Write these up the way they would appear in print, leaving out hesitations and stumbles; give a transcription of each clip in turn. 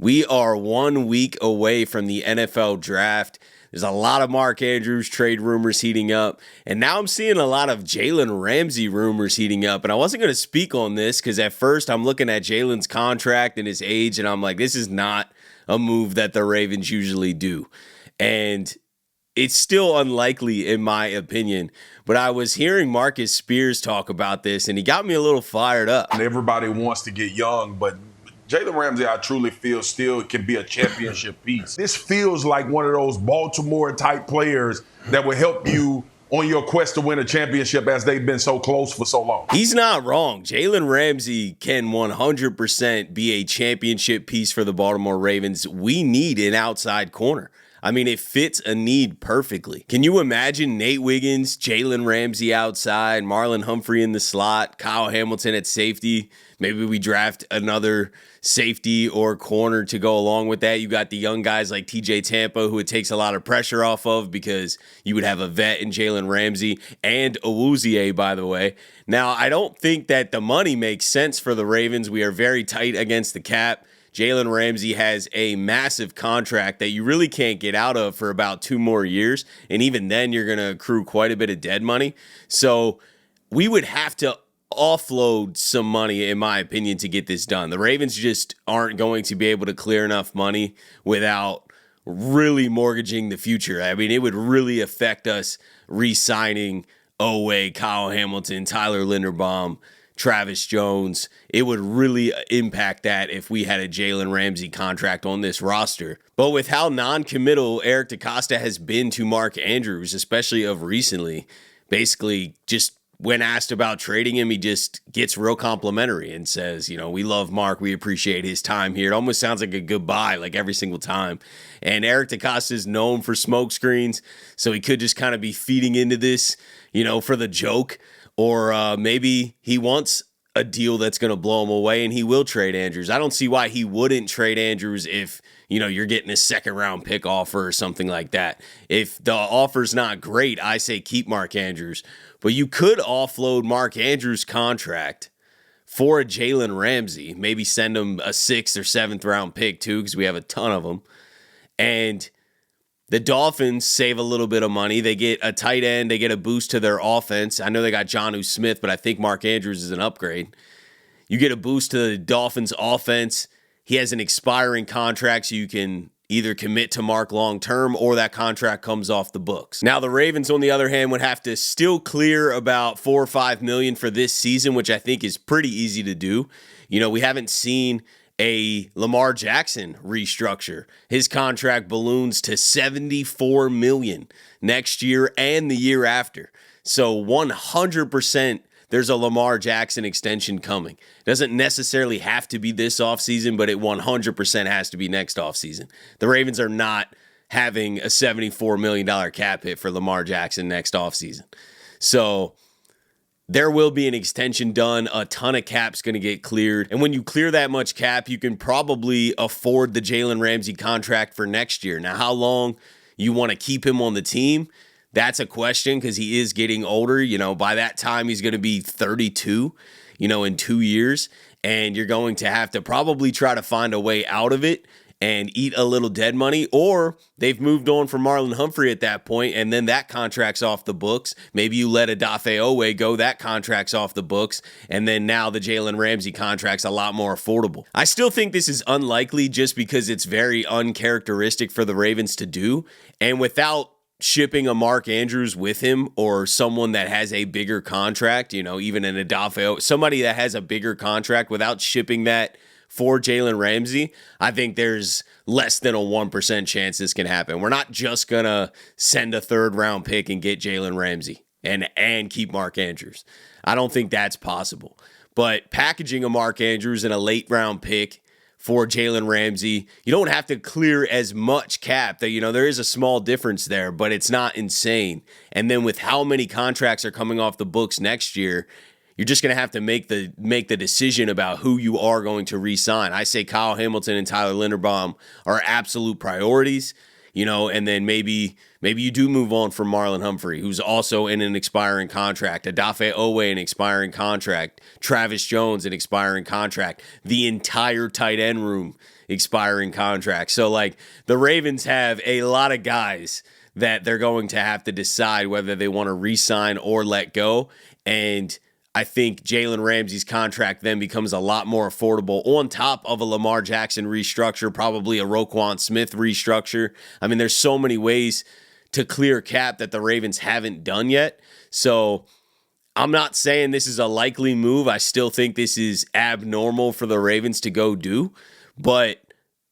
We are 1 week away from the NFL draft. There's a lot of Mark Andrews trade rumors heating up. And now I'm seeing a lot of Jalen Ramsey rumors heating up. And I wasn't going to speak on this because at first I'm looking at Jalen's contract and his age, and I'm like, this is not a move that the Ravens usually do. And it's still unlikely in my opinion. But I was hearing Marcus Spears talk about this, and he got me a little fired up. Everybody wants to get young, but Jalen Ramsey, I truly feel, still can be a championship piece. This feels like one of those Baltimore-type players that will help you on your quest to win a championship as they've been so close for so long. He's not wrong. Jalen Ramsey can 100% be a championship piece for the Baltimore Ravens. We need an outside corner. I mean, it fits a need perfectly. Can you imagine Nate Wiggins, Jalen Ramsey outside, Marlon Humphrey in the slot, Kyle Hamilton at safety? Maybe we draft another safety or corner to go along with that. You got the young guys like TJ Tampa, who it takes a lot of pressure off of because you would have a vet in Jalen Ramsey and Awuzie, by the way. Now, I don't think that the money makes sense for the Ravens. We are very tight against the cap. Jalen Ramsey has a massive contract that you really can't get out of for about 2 more years. And even then, you're going to accrue quite a bit of dead money. So we would have to offload some money, in my opinion, to get this done. The Ravens just aren't going to be able to clear enough money without really mortgaging the future. I mean, it would really affect us re-signing Oweh, Kyle Hamilton, Tyler Linderbaum, Travis Jones. It would really impact that if we had a Jalen Ramsey contract on this roster. But with how non-committal Eric DeCosta has been to Mark Andrews, especially of recently, basically just when asked about trading him, he just gets real complimentary and says, we love Mark. We appreciate his time here. It almost sounds like a goodbye, like every single time. And Eric DeCosta is known for smoke screens, so he could just kind of be feeding into this, for the joke. Or maybe he wants a deal that's going to blow him away and he will trade Andrews. I don't see why he wouldn't trade Andrews if, you're getting a second-round pick offer or something like that. If the offer's not great, I say keep Mark Andrews. But you could offload Mark Andrews' contract for a Jalen Ramsey. Maybe send him a 6th or 7th-round pick, too, because we have a ton of them. And the Dolphins save a little bit of money. They get a tight end. They get a boost to their offense. I know they got Jonnu Smith, but I think Mark Andrews is an upgrade. You get a boost to the Dolphins' offense. He has an expiring contract, so you can either commit to Mark long-term or that contract comes off the books. Now, the Ravens, on the other hand, would have to still clear about $4 or $5 million for this season, which I think is pretty easy to do. We haven't seen a Lamar Jackson restructure. His contract balloons to $74 million next year and the year after. So 100% there's a Lamar Jackson extension coming. Doesn't necessarily have to be this offseason, but it 100% has to be next offseason. The Ravens are not having a $74 million cap hit for Lamar Jackson next offseason. So there will be an extension done. A ton of cap's going to get cleared. And when you clear that much cap, you can probably afford the Jalen Ramsey contract for next year. Now, how long you want to keep him on the team, that's a question because he is getting older. By that time, he's going to be 32, in 2 years. And you're going to have to probably try to find a way out of it and eat a little dead money, or they've moved on from Marlon Humphrey at that point, and then that contract's off the books. Maybe you let Odafe Oweh go, that contract's off the books, and then now the Jalen Ramsey contract's a lot more affordable. I still think this is unlikely just because it's very uncharacteristic for the Ravens to do, and without shipping a Mark Andrews with him or someone that has a bigger contract, even an Odafe Oweh, somebody that has a bigger contract, without shipping that for Jalen Ramsey, I think there's less than a 1% chance this can happen. We're not just going to send a 3rd-round pick and get Jalen Ramsey and keep Mark Andrews. I don't think that's possible. But packaging a Mark Andrews and a late-round pick for Jalen Ramsey, you don't have to clear as much cap. That there is a small difference there, but it's not insane. And then with how many contracts are coming off the books next year, you're just going to have to make the decision about who you are going to re-sign. I say Kyle Hamilton and Tyler Linderbaum are absolute priorities. and then maybe you do move on from Marlon Humphrey, who's also in an expiring contract, Odafe Owe an expiring contract, Travis Jones an expiring contract, the entire tight end room expiring contract. So like the Ravens have a lot of guys that they're going to have to decide whether they want to re-sign or let go. And I think Jalen Ramsey's contract then becomes a lot more affordable on top of a Lamar Jackson restructure, probably a Roquan Smith restructure. I mean, there's so many ways to clear cap that the Ravens haven't done yet. So I'm not saying this is a likely move. I still think this is abnormal for the Ravens to go do, but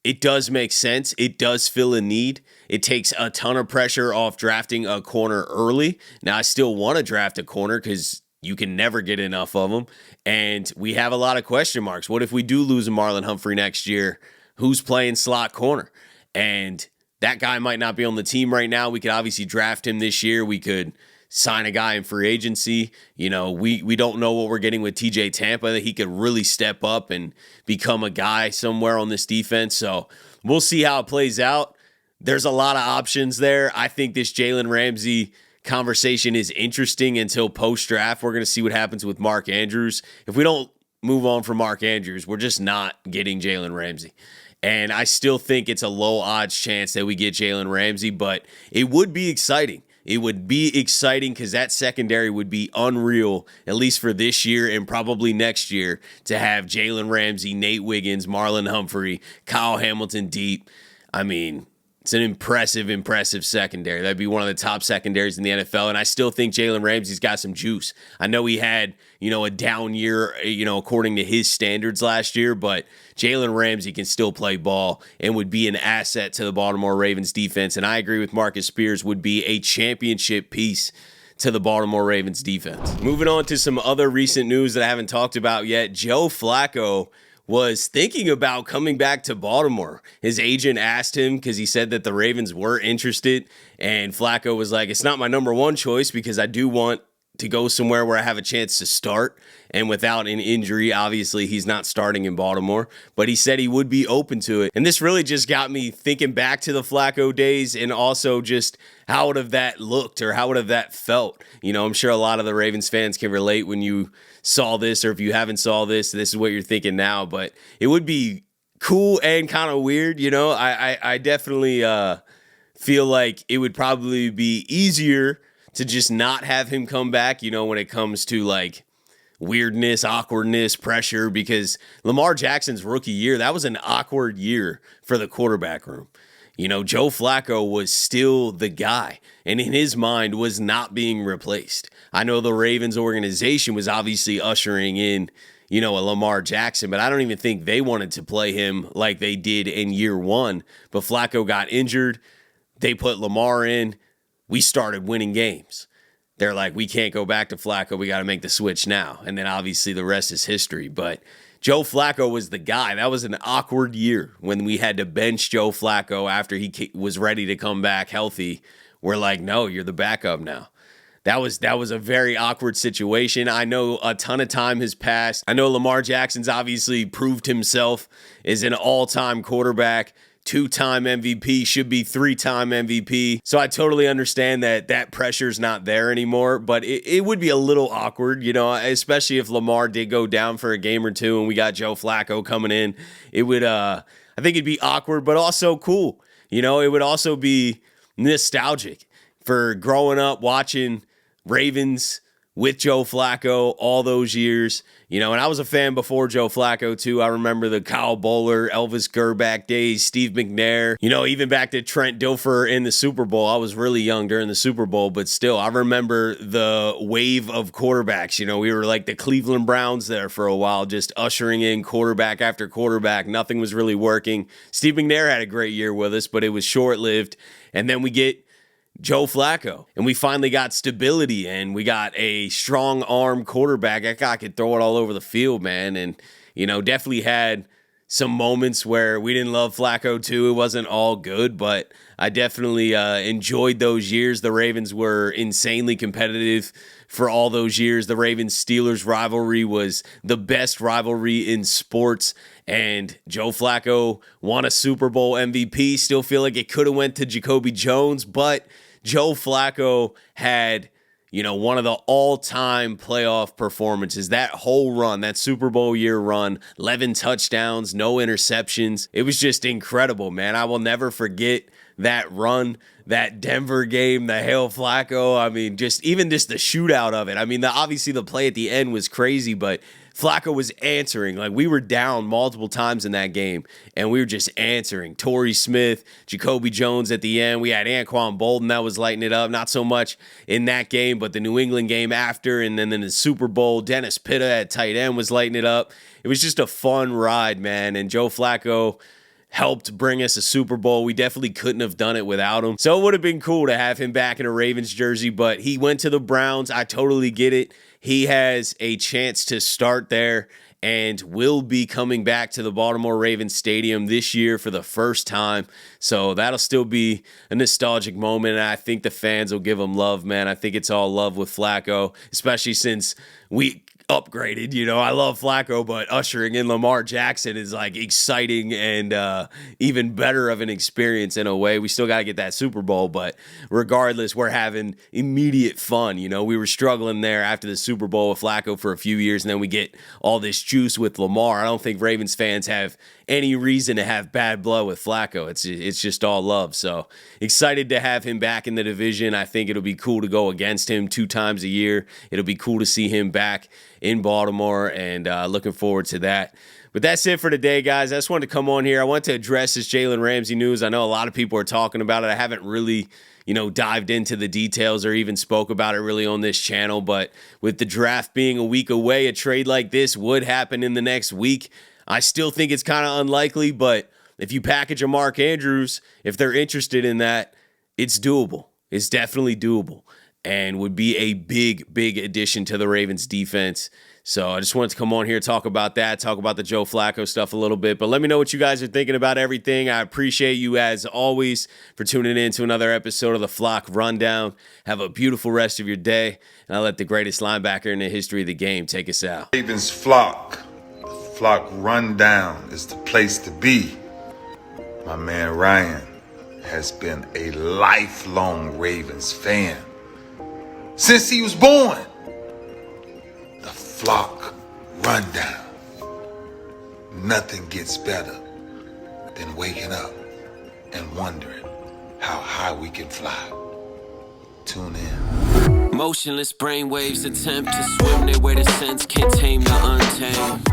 it does make sense. It does fill a need. It takes a ton of pressure off drafting a corner early. Now, I still want to draft a corner because you can never get enough of them. And we have a lot of question marks. What if we do lose a Marlon Humphrey next year? Who's playing slot corner? And that guy might not be on the team right now. We could obviously draft him this year. We could sign a guy in free agency. We don't know what we're getting with TJ Tampa, that he could really step up and become a guy somewhere on this defense. So we'll see how it plays out. There's a lot of options there. I think this Jalen Ramsey conversation is interesting until post-draft. We're going to see what happens with Mark Andrews. If we don't move on from Mark Andrews, we're just not getting Jalen Ramsey. And I still think it's a low odds chance that we get Jalen Ramsey, but it would be exciting. It would be exciting because that secondary would be unreal, at least for this year and probably next year, to have Jalen Ramsey, Nate Wiggins, Marlon Humphrey, Kyle Hamilton deep. I mean, it's an impressive secondary. That'd be one of the top secondaries in the NFL. And I still think Jalen Ramsey's got some juice. I know he had, a down year, according to his standards last year, but Jalen Ramsey can still play ball and would be an asset to the Baltimore Ravens defense. And I agree with Marcus Spears, would be a championship piece to the Baltimore Ravens defense. Moving on to some other recent news that I haven't talked about yet. Joe Flacco was thinking about coming back to Baltimore. His agent asked him because he said that the Ravens were interested, and Flacco was like, it's not my number one choice because I do want to go somewhere where I have a chance to start, and without an injury, obviously he's not starting in Baltimore, but he said he would be open to it. And this really just got me thinking back to the Flacco days and also just how would have that looked or how would have that felt. I'm sure a lot of the Ravens fans can relate when you saw this, or if you haven't saw this, this is what you're thinking now, but it would be cool and kind of weird. I definitely feel like it would probably be easier to just not have him come back, when it comes to like weirdness, awkwardness, pressure, because Lamar Jackson's rookie year, that was an awkward year for the quarterback room. Joe Flacco was still the guy, and in his mind was not being replaced. I know the Ravens organization was obviously ushering in, a Lamar Jackson, but I don't even think they wanted to play him like they did in year one. But Flacco got injured. They put Lamar in. We started winning games. They're like, we can't go back to Flacco. We got to make the switch now. And then obviously the rest is history. But Joe Flacco was the guy. That was an awkward year when we had to bench Joe Flacco after he was ready to come back healthy. We're like, no, you're the backup now. That was a very awkward situation. I know a ton of time has passed. I know Lamar Jackson's obviously proved himself as an all-time quarterback. 2-time MVP, should be 3-time MVP. So I totally understand that pressure's not there anymore, but it would be a little awkward, especially if Lamar did go down for a game or two and we got Joe Flacco coming in. It would, I think it'd be awkward, but also cool. It would also be nostalgic for growing up watching Ravens with Joe Flacco all those years, and I was a fan before Joe Flacco too. I remember the Kyle Bowler, Elvis Gerbach days, Steve McNair, even back to Trent Dilfer in the Super Bowl. I was really young during the Super Bowl, but still, I remember the wave of quarterbacks. We were like the Cleveland Browns there for a while, just ushering in quarterback after quarterback. Nothing was really working. Steve McNair had a great year with us, but it was short-lived. And then we get Joe Flacco, and we finally got stability, and we got a strong arm quarterback. That guy could throw it all over the field, man, and definitely had some moments where we didn't love Flacco too. It wasn't all good, but I definitely enjoyed those years. The Ravens were insanely competitive for all those years. The Ravens-Steelers rivalry was the best rivalry in sports, and Joe Flacco won a Super Bowl MVP. Still feel like it could have went to Jacoby Jones, but Joe Flacco had one of the all-time playoff performances. That whole run, that Super Bowl year run, 11 touchdowns, no interceptions. It was just incredible, man. I will never forget that run, that Denver game, the Hail Flacco. I mean, just the shootout of it. I mean, obviously the play at the end was crazy, but Flacco was answering. Like, we were down multiple times in that game, and we were just answering. Torrey Smith, Jacoby Jones at the end. We had Anquan Bolden that was lighting it up. Not so much in that game, but the New England game after, and then in the Super Bowl, Dennis Pitta at tight end was lighting it up. It was just a fun ride, man, and Joe Flacco helped bring us a Super Bowl. We definitely couldn't have done it without him. So it would have been cool to have him back in a Ravens jersey, but he went to the Browns. I totally get it. He has a chance to start there and will be coming back to the Baltimore Ravens Stadium this year for the first time. So that'll still be a nostalgic moment, and I think the fans will give him love, man. I think it's all love with Flacco, especially since we upgraded. I love Flacco, but ushering in Lamar Jackson is like exciting and even better of an experience in a way. We still got to get that Super Bowl, but regardless, we're having immediate fun. We were struggling there after the Super Bowl with Flacco for a few years, and then we get all this juice with Lamar. I don't think Ravens fans have any reason to have bad blood with Flacco. It's just all love. So excited to have him back in the division. I think it'll be cool to go against him 2 times a year. It'll be cool to see him back in Baltimore, and looking forward to that. But that's it for today, guys. I just wanted to come on here. I want to address this Jalen Ramsey news. I know a lot of people are talking about it. I haven't really dived into the details or even spoke about it really on this channel. But with the draft being a week away, a trade like this would happen in the next week. I still think it's kind of unlikely, but if you package a Mark Andrews, if they're interested in that, it's doable. It's definitely doable and would be a big, big addition to the Ravens defense. So I just wanted to come on here, talk about that, talk about the Joe Flacco stuff a little bit. But let me know what you guys are thinking about everything. I appreciate you, as always, for tuning in to another episode of the Flock Rundown. Have a beautiful rest of your day, and I'll let the greatest linebacker in the history of the game take us out. Ravens Flock. The Flock Rundown is the place to be. My man Ryan has been a lifelong Ravens fan since he was born. The Flock Rundown. Nothing gets better than waking up and wondering how high we can fly. Tune in. Motionless brainwaves attempt to swim their way to sense, can't tame the untamed.